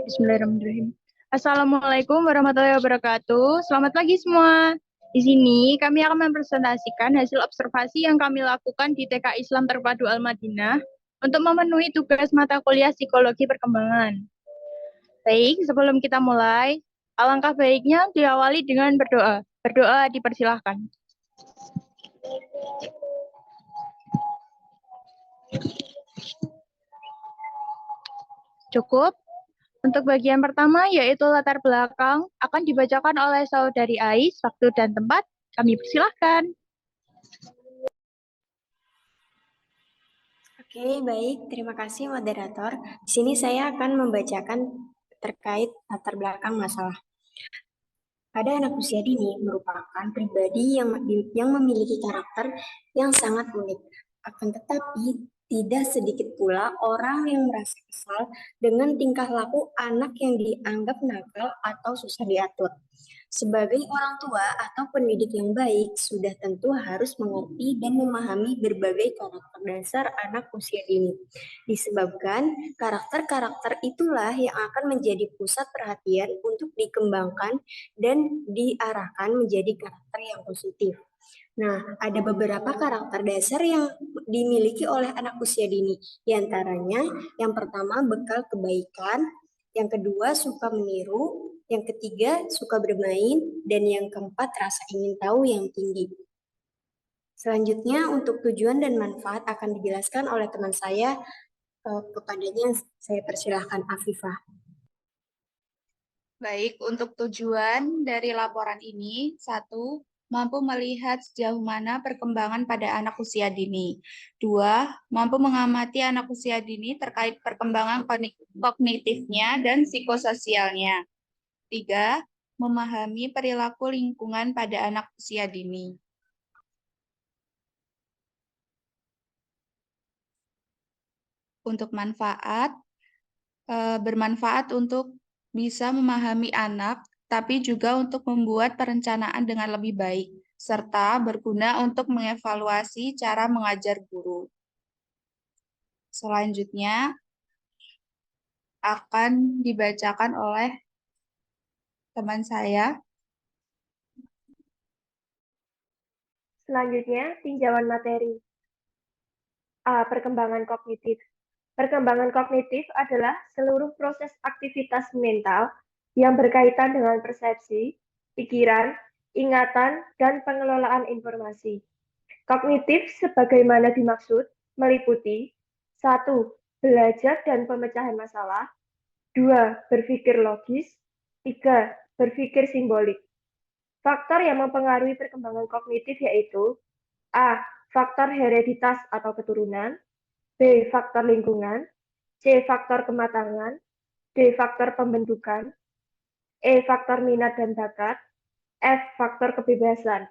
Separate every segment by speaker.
Speaker 1: Bismillahirrahmanirrahim. Assalamualaikum warahmatullahi wabarakatuh. Selamat pagi semua. Di sini kami akan mempresentasikan hasil observasi yang kami lakukan di TK Islam Terpadu Al-Madinah untuk memenuhi tugas mata kuliah psikologi perkembangan. Baik, sebelum kita mulai, alangkah baiknya diawali dengan berdoa. Berdoa dipersilahkan. Cukup. Untuk bagian pertama, yaitu latar belakang, akan dibacakan oleh Saudari Ais. Waktu dan tempat, kami persilahkan.
Speaker 2: Oke, baik. Terima kasih, moderator. Di sini saya akan membacakan terkait latar belakang masalah. Pada anak usia dini merupakan pribadi yang memiliki karakter yang sangat unik. Akan tetapi, tidak sedikit pula orang yang merasa kesal dengan tingkah laku anak yang dianggap nakal atau susah diatur. Sebagai orang tua atau pendidik yang baik, sudah tentu harus mengerti dan memahami berbagai karakter dasar anak usia dini. Disebabkan karakter-karakter itulah yang akan menjadi pusat perhatian untuk dikembangkan dan diarahkan menjadi karakter yang positif. Nah, ada beberapa karakter dasar yang dimiliki oleh anak usia dini. Di antaranya, yang pertama bekal kebaikan, yang kedua suka meniru, yang ketiga suka bermain, dan yang keempat rasa ingin tahu yang tinggi. Selanjutnya, untuk tujuan dan manfaat akan dijelaskan oleh teman saya, kepadanya saya persilahkan Afifah.
Speaker 3: Baik, untuk tujuan dari laporan ini, 1. Mampu melihat sejauh mana perkembangan pada anak usia dini. 2. Mampu mengamati anak usia dini terkait perkembangan kognitifnya dan psikososialnya. 3. Memahami perilaku lingkungan pada anak usia dini. Untuk manfaat, bermanfaat untuk bisa memahami anak, tapi juga untuk membuat perencanaan dengan lebih baik, serta berguna untuk mengevaluasi cara mengajar guru. Selanjutnya akan dibacakan oleh teman saya.
Speaker 4: Selanjutnya, tinjauan materi. A. Perkembangan kognitif. Perkembangan kognitif adalah seluruh proses aktivitas mental yang berkaitan dengan persepsi, pikiran, ingatan, dan pengelolaan informasi. Kognitif sebagaimana dimaksud meliputi 1. Belajar dan pemecahan masalah, 2. Berpikir logis, 3. Berpikir simbolik. Faktor yang mempengaruhi perkembangan kognitif yaitu A. Faktor hereditas atau keturunan, B. Faktor lingkungan, C. Faktor kematangan, D. Faktor pembentukan, E. Faktor minat dan bakat, F. Faktor kebebasan.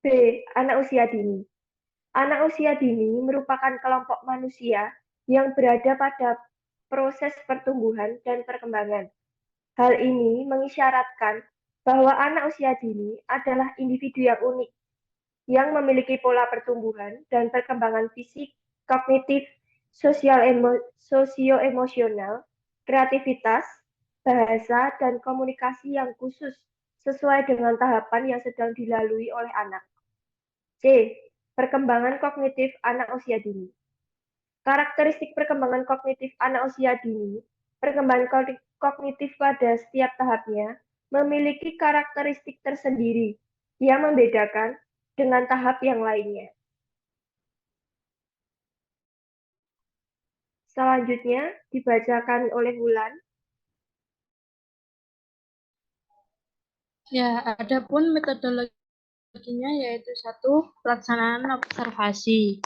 Speaker 4: B. Anak usia dini. Anak usia dini merupakan kelompok manusia yang berada pada proses pertumbuhan dan perkembangan. Hal ini mengisyaratkan bahwa anak usia dini adalah individu yang unik, yang memiliki pola pertumbuhan dan perkembangan fisik, kognitif, sosio-emosional, kreativitas, bahasa, dan komunikasi yang khusus sesuai dengan tahapan yang sedang dilalui oleh anak. C. Perkembangan kognitif anak usia dini. Karakteristik perkembangan kognitif anak usia dini, perkembangan kognitif pada setiap tahapnya memiliki karakteristik tersendiri yang membedakan dengan tahap yang lainnya. Selanjutnya dibacakan oleh Wulan.
Speaker 1: Ya, adapun metodologinya yaitu 1. Pelaksanaan observasi.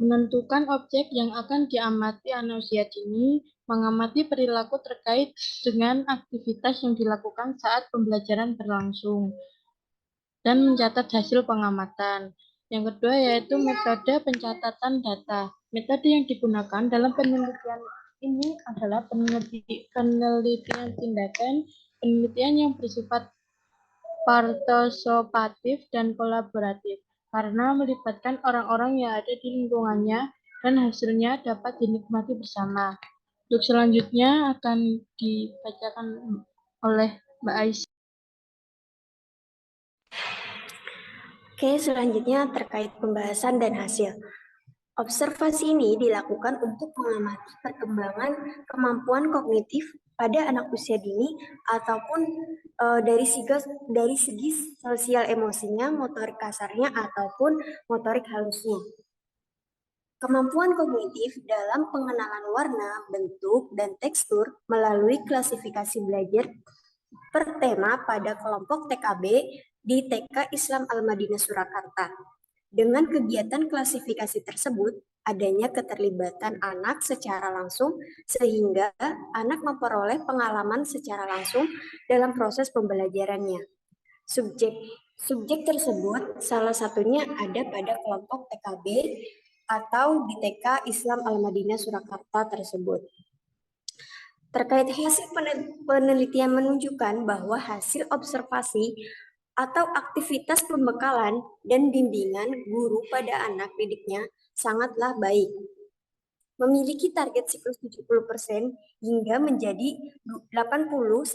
Speaker 1: Menentukan objek yang akan diamati anak usia dini, mengamati perilaku terkait dengan aktivitas yang dilakukan saat pembelajaran berlangsung, dan mencatat hasil pengamatan. Yang kedua yaitu metode pencatatan data. Metode yang digunakan dalam penelitian ini adalah penelitian tindakan, penelitian yang bersifat partisipatif dan kolaboratif. karena melibatkan orang-orang yang ada di lingkungannya dan hasilnya dapat dinikmati bersama. Untuk selanjutnya akan dibacakan oleh Mbak Aisyah.
Speaker 2: Oke, selanjutnya terkait pembahasan dan hasil. Observasi ini dilakukan untuk mengamati perkembangan kemampuan kognitif pada anak usia dini ataupun dari segi sosial emosinya, motorik kasarnya ataupun motorik halusnya. Kemampuan kognitif dalam pengenalan warna, bentuk, dan tekstur melalui klasifikasi belajar per tema pada kelompok TKB di TK Islam Al-Madinah Surakarta. Dengan kegiatan klasifikasi tersebut, adanya keterlibatan anak secara langsung sehingga anak memperoleh pengalaman secara langsung dalam proses pembelajarannya. Subjek tersebut salah satunya ada pada kelompok TKB atau di TK Islam Al-Madinah Surakarta tersebut. Terkait hasil penelitian menunjukkan bahwa hasil observasi atau aktivitas pembekalan dan bimbingan guru pada anak didiknya sangatlah baik. Memiliki target siklus 70% hingga menjadi 80-90%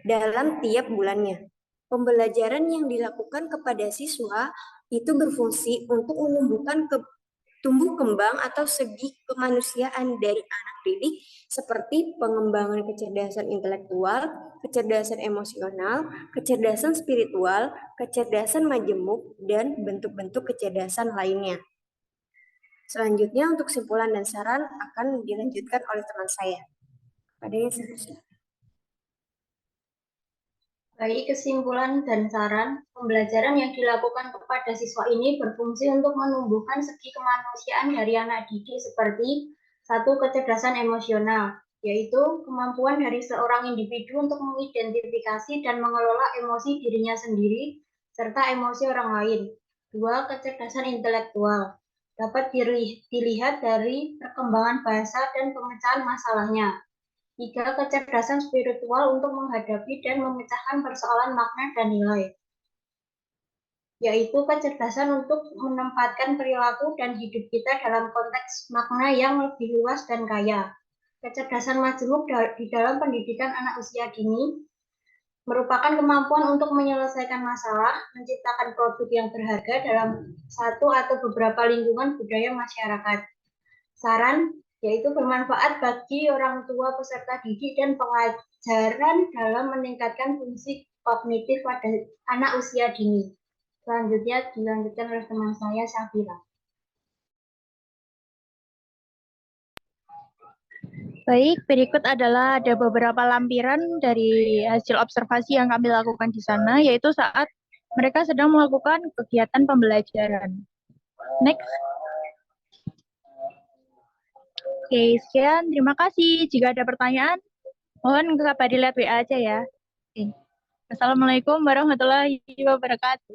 Speaker 2: dalam tiap bulannya. Pembelajaran yang dilakukan kepada siswa itu berfungsi untuk menumbuhkan tumbuh kembang atau segi kemanusiaan dari anak didik seperti pengembangan kecerdasan intelektual, kecerdasan emosional, kecerdasan spiritual, kecerdasan majemuk, dan bentuk-bentuk kecerdasan lainnya. Selanjutnya untuk kesimpulan dan saran akan dilanjutkan oleh teman saya. Ada yang seterusnya.
Speaker 5: Baik, kesimpulan dan saran, pembelajaran yang dilakukan kepada siswa ini berfungsi untuk menumbuhkan segi kemanusiaan dari anak didik seperti satu, kecerdasan emosional, yaitu kemampuan dari seorang individu untuk mengidentifikasi dan mengelola emosi dirinya sendiri serta emosi orang lain. Dua, kecerdasan intelektual, dapat dilihat dari perkembangan bahasa dan pemecahan masalahnya. 3. Kecerdasan spiritual untuk menghadapi dan memecahkan persoalan makna dan nilai, yaitu kecerdasan untuk menempatkan perilaku dan hidup kita dalam konteks makna yang lebih luas dan kaya. Kecerdasan majemuk di dalam pendidikan anak usia dini merupakan kemampuan untuk menyelesaikan masalah, menciptakan produk yang berharga dalam satu atau beberapa lingkungan budaya masyarakat. Saran, yaitu bermanfaat bagi orang tua, peserta didik, dan pengajaran dalam meningkatkan fungsi kognitif pada anak usia dini. Selanjutnya dilanjutkan oleh teman saya, Syafira.
Speaker 6: Baik, berikut adalah ada beberapa lampiran dari hasil observasi yang kami lakukan di sana, yaitu saat mereka sedang melakukan kegiatan pembelajaran. Next. Oke, sekian. Terima kasih. Jika ada pertanyaan, mohon kabari lihat WA aja ya. Oke. Assalamualaikum warahmatullahi wabarakatuh.